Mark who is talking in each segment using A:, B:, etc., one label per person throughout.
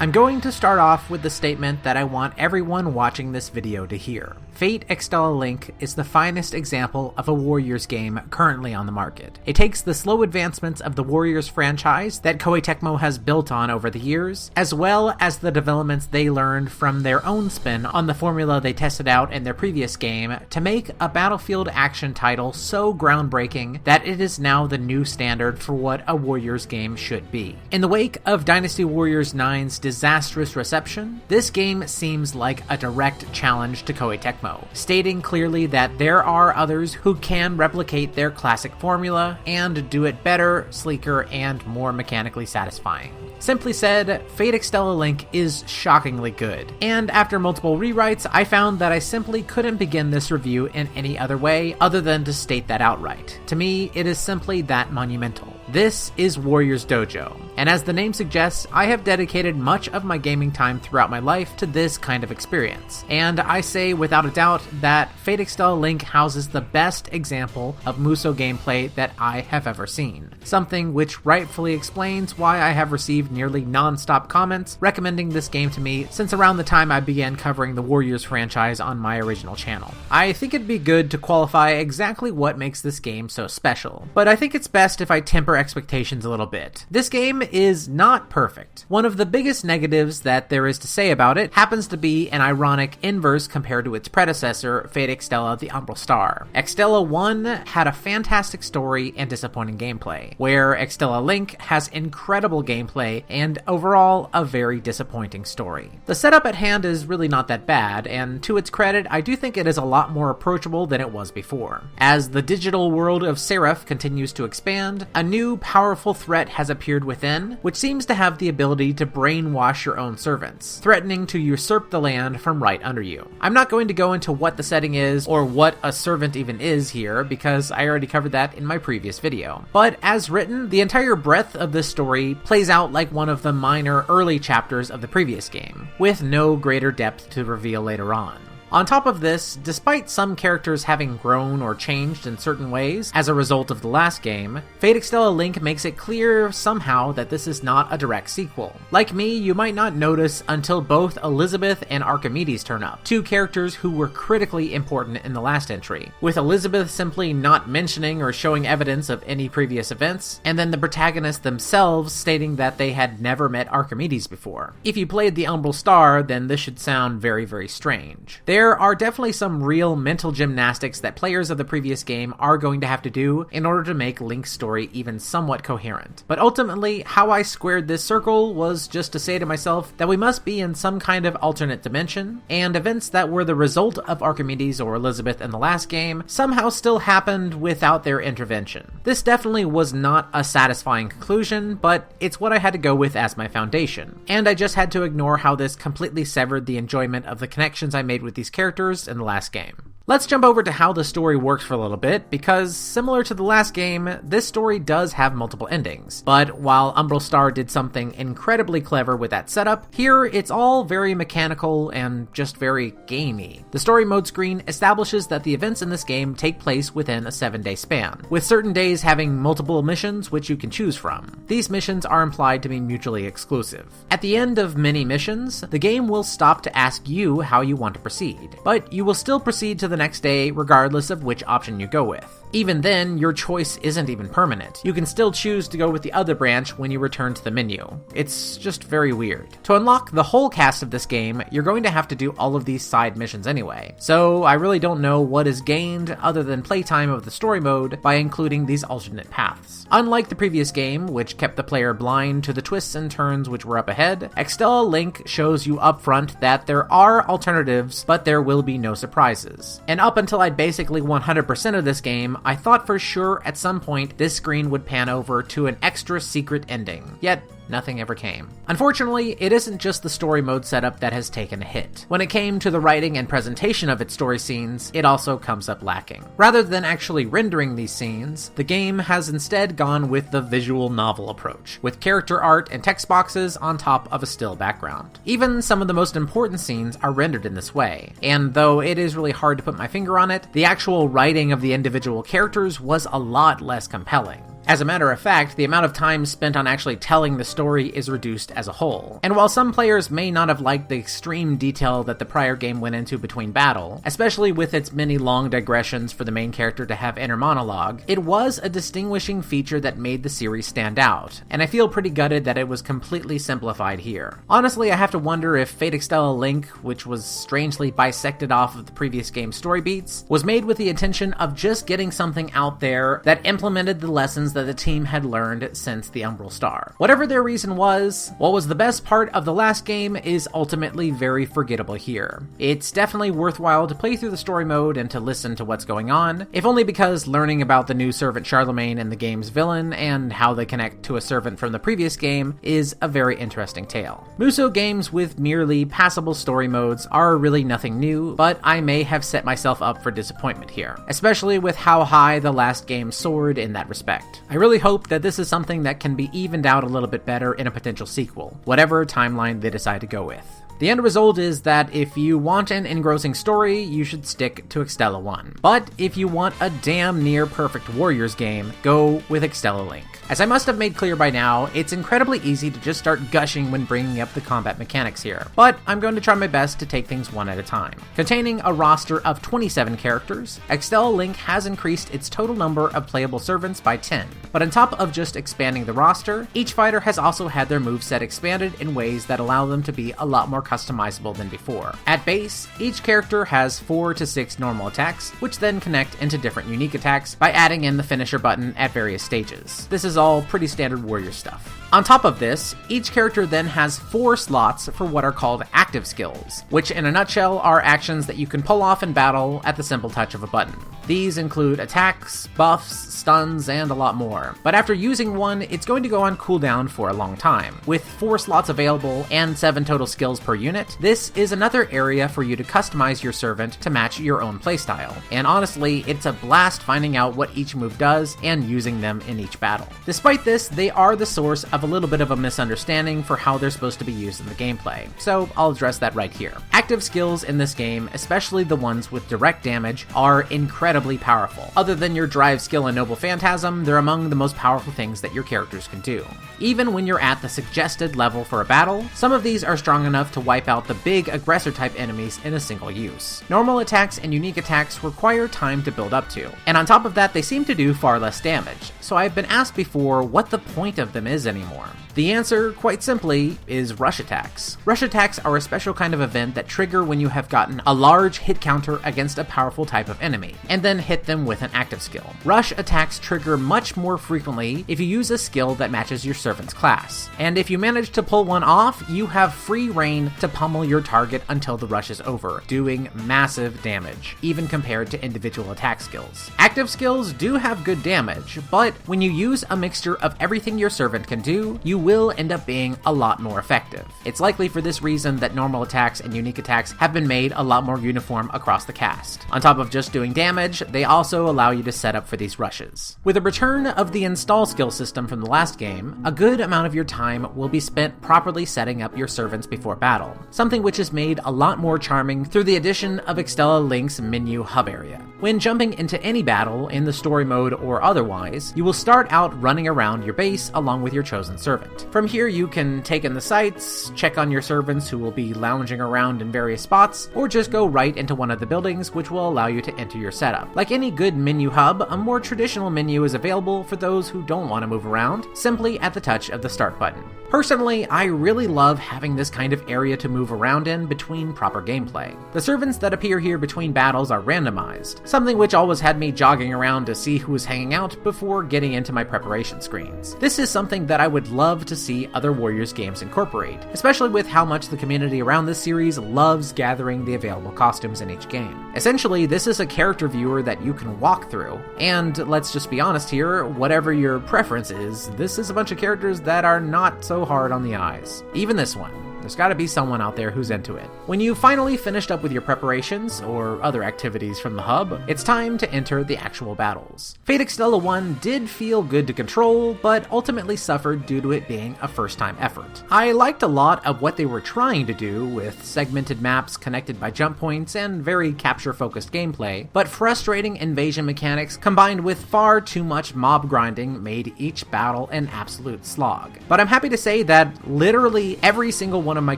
A: I'm going to start off with the statement that I want everyone watching this video to hear. Fate Extella Link is the finest example of a Warriors game currently on the market. It takes the slow advancements of the Warriors franchise that Koei Tecmo has built on over the years, as well as the developments they learned from their own spin on the formula they tested out in their previous game to make a Battlefield action title so groundbreaking that it is now the new standard for what a Warriors game should be. In the wake of Dynasty Warriors 9's disastrous reception, this game seems like a direct challenge to Koei Tecmo, stating clearly that there are others who can replicate their classic formula and do it better, sleeker, and more mechanically satisfying. Simply said, Fate Extella Link is shockingly good, and after multiple rewrites, I found that I simply couldn't begin this review in any other way other than to state that outright. To me, it is simply that monumental. This is Warriors Dojo, and as the name suggests, I have dedicated much of my gaming time throughout my life to this kind of experience, and I say without a doubt that Fate Extella Link houses the best example of Muso gameplay that I have ever seen, something which rightfully explains why I have received nearly non-stop comments recommending this game to me since around the time I began covering the Warriors franchise on my original channel. I think it'd be good to qualify exactly what makes this game so special, but I think it's best if I temper expectations a little bit. This game is not perfect. One of the biggest negatives that there is to say about it happens to be an ironic inverse compared to its predecessor, Fate Extella the Umbral Star. Extella 1 had a fantastic story and disappointing gameplay, where Extella Link has incredible gameplay and overall a very disappointing story. The setup at hand is really not that bad, and to its credit, I do think it is a lot more approachable than it was before. As the digital world of Seraph continues to expand, a new powerful threat has appeared within, which seems to have the ability to brainwash your own servants, threatening to usurp the land from right under you. I'm not going to go into what the setting is or what a servant even is here, because I already covered that in my previous video. But as written, the entire breadth of this story plays out like one of the minor early chapters of the previous game, with no greater depth to reveal later on. On top of this, despite some characters having grown or changed in certain ways as a result of the last game, Fate Extella Link makes it clear somehow that this is not a direct sequel. Like me, you might not notice until both Elizabeth and Archimedes turn up, two characters who were critically important in the last entry, with Elizabeth simply not mentioning or showing evidence of any previous events, and then the protagonists themselves stating that they had never met Archimedes before. If you played the Umbral Star, then this should sound very, very strange. There are definitely some real mental gymnastics that players of the previous game are going to have to do in order to make Link's story even somewhat coherent. But ultimately, how I squared this circle was just to say to myself that we must be in some kind of alternate dimension, and events that were the result of Archimedes or Elizabeth in the last game somehow still happened without their intervention. This definitely was not a satisfying conclusion, but it's what I had to go with as my foundation, and I just had to ignore how this completely severed the enjoyment of the connections I made with these characters in the last game. Let's jump over to how the story works for a little bit, because similar to the last game, this story does have multiple endings. But while Umbral Star did something incredibly clever with that setup, here it's all very mechanical and just very gamey. The story mode screen establishes that the events in this game take place within a 7-day span, with certain days having multiple missions which you can choose from. These missions are implied to be mutually exclusive. At the end of many missions, the game will stop to ask you how you want to proceed, but you will still proceed to the next day regardless of which option you go with. Even then, your choice isn't even permanent. You can still choose to go with the other branch when you return to the menu. It's just very weird. To unlock the whole cast of this game, you're going to have to do all of these side missions anyway. So I really don't know what is gained other than playtime of the story mode by including these alternate paths. Unlike the previous game, which kept the player blind to the twists and turns which were up ahead, Extella Link shows you up front that there are alternatives, but there will be no surprises. And up until I'd basically 100% of this game, I thought for sure at some point this screen would pan over to an extra secret ending. Yet, nothing ever came. Unfortunately, it isn't just the story mode setup that has taken a hit. When it came to the writing and presentation of its story scenes, it also comes up lacking. Rather than actually rendering these scenes, the game has instead gone with the visual novel approach, with character art and text boxes on top of a still background. Even some of the most important scenes are rendered in this way, and though it is really hard to put my finger on it, the actual writing of the individual characters was a lot less compelling. As a matter of fact, the amount of time spent on actually telling the story is reduced as a whole. And while some players may not have liked the extreme detail that the prior game went into between battle, especially with its many long digressions for the main character to have inner monologue, it was a distinguishing feature that made the series stand out, and I feel pretty gutted that it was completely simplified here. Honestly, I have to wonder if Fate Extella Link, which was strangely bisected off of the previous game's story beats, was made with the intention of just getting something out there that implemented the lessons that the team had learned since the Umbral Star. Whatever their reason was, what was the best part of the last game is ultimately very forgettable here. It's definitely worthwhile to play through the story mode and to listen to what's going on, if only because learning about the new servant Charlemagne and the game's villain and how they connect to a servant from the previous game is a very interesting tale. Musou games with merely passable story modes are really nothing new, but I may have set myself up for disappointment here, especially with how high the last game soared in that respect. I really hope that this is something that can be evened out a little bit better in a potential sequel, whatever timeline they decide to go with. The end result is that if you want an engrossing story, you should stick to Extella 1. But if you want a damn near perfect Warriors game, go with Extella Link. As I must have made clear by now, it's incredibly easy to just start gushing when bringing up the combat mechanics here, but I'm going to try my best to take things one at a time. Containing a roster of 27 characters, Extella Link has increased its total number of playable servants by 10, but on top of just expanding the roster, each fighter has also had their moveset expanded in ways that allow them to be a lot more customizable than before. At base, each character has 4 to 6 normal attacks, which then connect into different unique attacks by adding in the finisher button at various stages. This is all pretty standard warrior stuff. On top of this, each character then has 4 slots for what are called active skills, which in a nutshell are actions that you can pull off in battle at the simple touch of a button. These include attacks, buffs, stuns, and a lot more. But after using one, it's going to go on cooldown for a long time. With 4 slots available and 7 total skills per unit, this is another area for you to customize your servant to match your own playstyle. And honestly, it's a blast finding out what each move does and using them in each battle. Despite this, they are the source of a little bit of a misunderstanding for how they're supposed to be used in the gameplay, so I'll address that right here. Active skills in this game, especially the ones with direct damage, are incredibly powerful. Other than your drive skill and noble phantasm, they're among the most powerful things that your characters can do. Even when you're at the suggested level for a battle, some of these are strong enough to wipe out the big aggressor type enemies in a single use. Normal attacks and unique attacks require time to build up to, and on top of that they seem to do far less damage, so I've been asked before what the point of them is anymore. The answer, quite simply, is rush attacks. Rush attacks are a special kind of event that trigger when you have gotten a large hit counter against a powerful type of enemy, and then hit them with an active skill. Rush attacks trigger much more frequently if you use a skill that matches your servant's class, and if you manage to pull one off, you have free reign to pummel your target until the rush is over, doing massive damage, even compared to individual attack skills. Active skills do have good damage, but when you use a mixture of everything your servant can do, you will end up being a lot more effective. It's likely for this reason that normal attacks and unique attacks have been made a lot more uniform across the cast. On top of just doing damage, they also allow you to set up for these rushes. With a return of the install skill system from the last game, a good amount of your time will be spent properly setting up your servants before battle, something which is made a lot more charming through the addition of Extella Link's menu hub area. When jumping into any battle, in the story mode or otherwise, you will start out running around your base along with your chosen servant. From here you can take in the sights, check on your servants who will be lounging around in various spots, or just go right into one of the buildings which will allow you to enter your setup. Like any good menu hub, a more traditional menu is available for those who don't want to move around, simply at the touch of the start button. Personally, I really love having this kind of area to move around in between proper gameplay. The servants that appear here between battles are randomized, something which always had me jogging around to see who was hanging out before getting into my preparation screens. This is something that I would love to see other Warriors games incorporate, especially with how much the community around this series loves gathering the available costumes in each game. Essentially, this is a character viewer that you can walk through, and let's just be honest here, whatever your preference is, this is a bunch of characters that are not so hard on the eyes. Even this one. There's gotta be someone out there who's into it. When you finally finished up with your preparations, or other activities from the hub, it's time to enter the actual battles. Fate Extella 1 did feel good to control, but ultimately suffered due to it being a first-time effort. I liked a lot of what they were trying to do, with segmented maps connected by jump points and very capture-focused gameplay, but frustrating invasion mechanics combined with far too much mob grinding made each battle an absolute slog. But I'm happy to say that literally every single one of my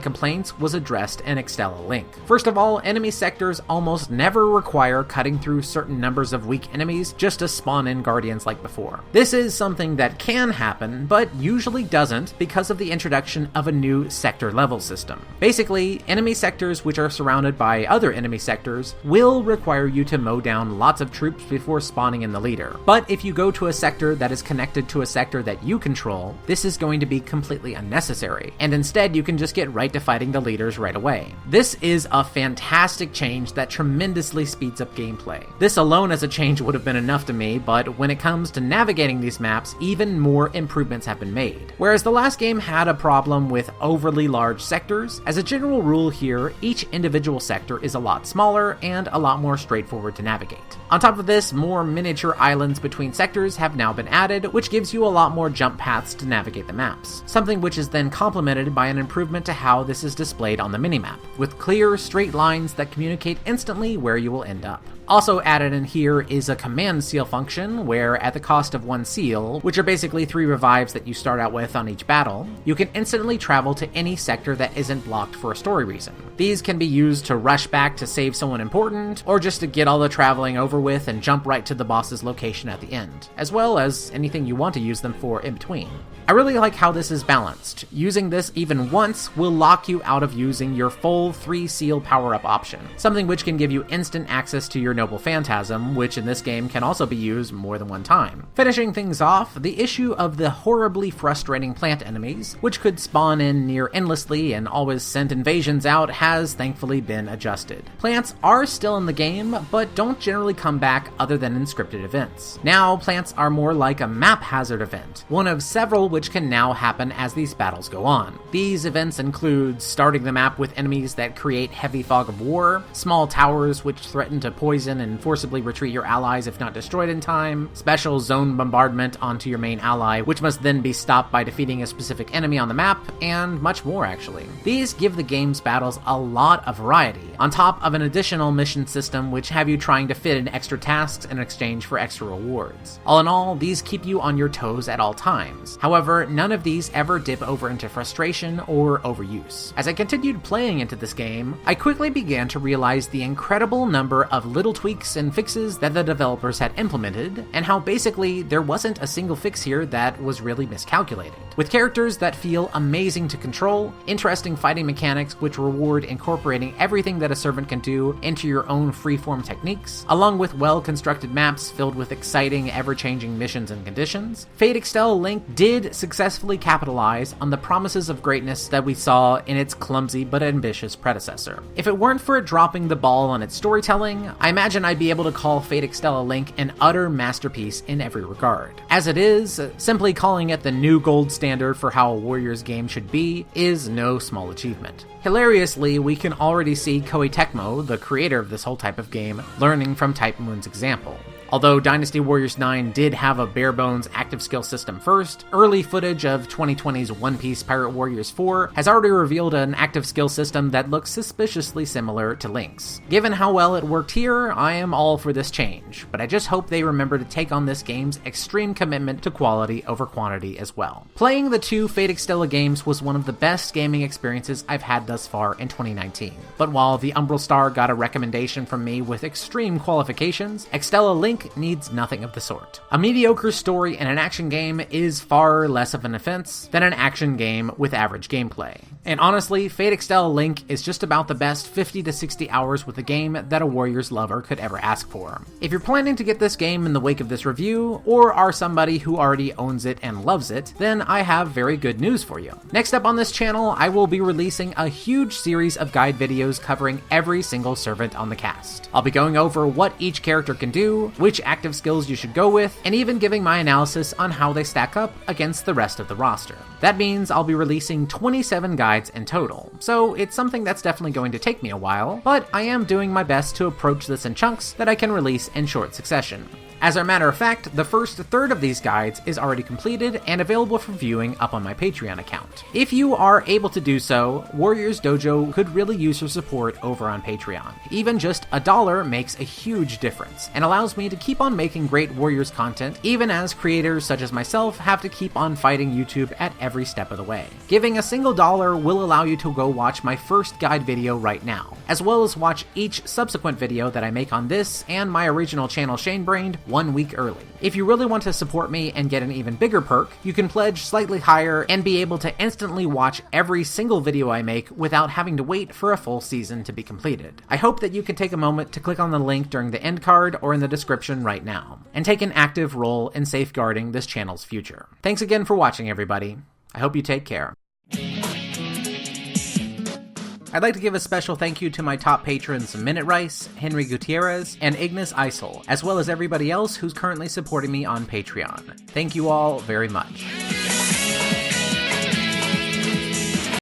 A: complaints was addressed in Extella Link. First of all, enemy sectors almost never require cutting through certain numbers of weak enemies just to spawn in guardians like before. This is something that can happen, but usually doesn't because of the introduction of a new sector level system. Basically, enemy sectors which are surrounded by other enemy sectors will require you to mow down lots of troops before spawning in the leader. But if you go to a sector that is connected to a sector that you control, this is going to be completely unnecessary, and instead you can just get right to fighting the leaders right away. This is a fantastic change that tremendously speeds up gameplay. This alone as a change would have been enough to me, but when it comes to navigating these maps, even more improvements have been made. Whereas the last game had a problem with overly large sectors, as a general rule here, each individual sector is a lot smaller and a lot more straightforward to navigate. On top of this, more miniature islands between sectors have now been added, which gives you a lot more jump paths to navigate the maps, something which is then complemented by an improvement to how this is displayed on the minimap, with clear, straight lines that communicate instantly where you will end up. Also added in here is a command seal function, where at the cost of 1 seal, which are basically 3 revives that you start out with on each battle, you can instantly travel to any sector that isn't blocked for a story reason. These can be used to rush back to save someone important, or just to get all the traveling over with and jump right to the boss's location at the end, as well as anything you want to use them for in between. I really like how this is balanced. Using this even once will lock you out of using your full 3 seal power-up option, something which can give you instant access to your Noble Phantasm, which in this game can also be used more than one time. Finishing things off, the issue of the horribly frustrating plant enemies, which could spawn in near endlessly and always send invasions out, has thankfully been adjusted. Plants are still in the game, but don't generally come back other than in scripted events. Now, plants are more like a map hazard event, one of several which can now happen as these battles go on. These events include starting the map with enemies that create heavy fog of war, small towers which threaten to poison and forcibly retreat your allies if not destroyed in time, special zone bombardment onto your main ally which must then be stopped by defeating a specific enemy on the map, and much more actually. These give the game's battles a lot of variety, on top of an additional mission system which have you trying to fit in extra tasks in exchange for extra rewards. All in all, these keep you on your toes at all times. However, none of these ever dip over into frustration or overuse. As I continued playing into this game, I quickly began to realize the incredible number of little tweaks and fixes that the developers had implemented, and how basically there wasn't a single fix here that was really miscalculated. With characters that feel amazing to control, interesting fighting mechanics which reward incorporating everything that a servant can do into your own freeform techniques, along with well-constructed maps filled with exciting, ever-changing missions and conditions, Fate Extella Link did successfully capitalize on the promises of greatness that we saw in its clumsy but ambitious predecessor. If it weren't for it dropping the ball on its storytelling, I imagine I'd be able to call Fate Extella Link an utter masterpiece in every regard. As it is, simply calling it the new gold standard for how a Warriors game should be is no small achievement. Hilariously, we can already see Koei Tecmo, the creator of this whole type of game, learning from Type Moon's example. Although Dynasty Warriors 9 did have a bare-bones active skill system first, early footage of 2020's One Piece Pirate Warriors 4 has already revealed an active skill system that looks suspiciously similar to Link's. Given how well it worked here, I am all for this change, but I just hope they remember to take on this game's extreme commitment to quality over quantity as well. Playing the 2 Fate Extella games was one of the best gaming experiences I've had thus far in 2019. But while the Umbral Star got a recommendation from me with extreme qualifications, Extella Link needs nothing of the sort. A mediocre story in an action game is far less of an offense than an action game with average gameplay. And honestly, Fate Extella Link is just about the best 50 to 60 hours with a game that a Warriors lover could ever ask for. If you're planning to get this game in the wake of this review, or are somebody who already owns it and loves it, then I have very good news for you. Next up on this channel, I will be releasing a huge series of guide videos covering every single servant on the cast. I'll be going over what each character can do, which which active skills you should go with, and even giving my analysis on how they stack up against the rest of the roster. That means I'll be releasing 27 guides in total, so it's something that's definitely going to take me a while, but I am doing my best to approach this in chunks that I can release in short succession. As a matter of fact, the first third of these guides is already completed and available for viewing up on my Patreon account. If you are able to do so, Warriors Dojo could really use your support over on Patreon. Even just $1 makes a huge difference, and allows me to keep on making great Warriors content, even as creators such as myself have to keep on fighting YouTube at every step of the way. Giving a single dollar will allow you to go watch my first guide video right now, as well as watch each subsequent video that I make on this and my original channel Shanebrained 1 week early. If you really want to support me and get an even bigger perk, you can pledge slightly higher and be able to instantly watch every single video I make without having to wait for a full season to be completed. I hope that you can take a moment to click on the link during the end card or in the description right now, and take an active role in safeguarding this channel's future. Thanks again for watching, everybody. I hope you take care. I'd like to give a special thank you to my top patrons Minute Rice, Henry Gutierrez, and Ignis Isel, as well as everybody else who's currently supporting me on Patreon. Thank you all very much.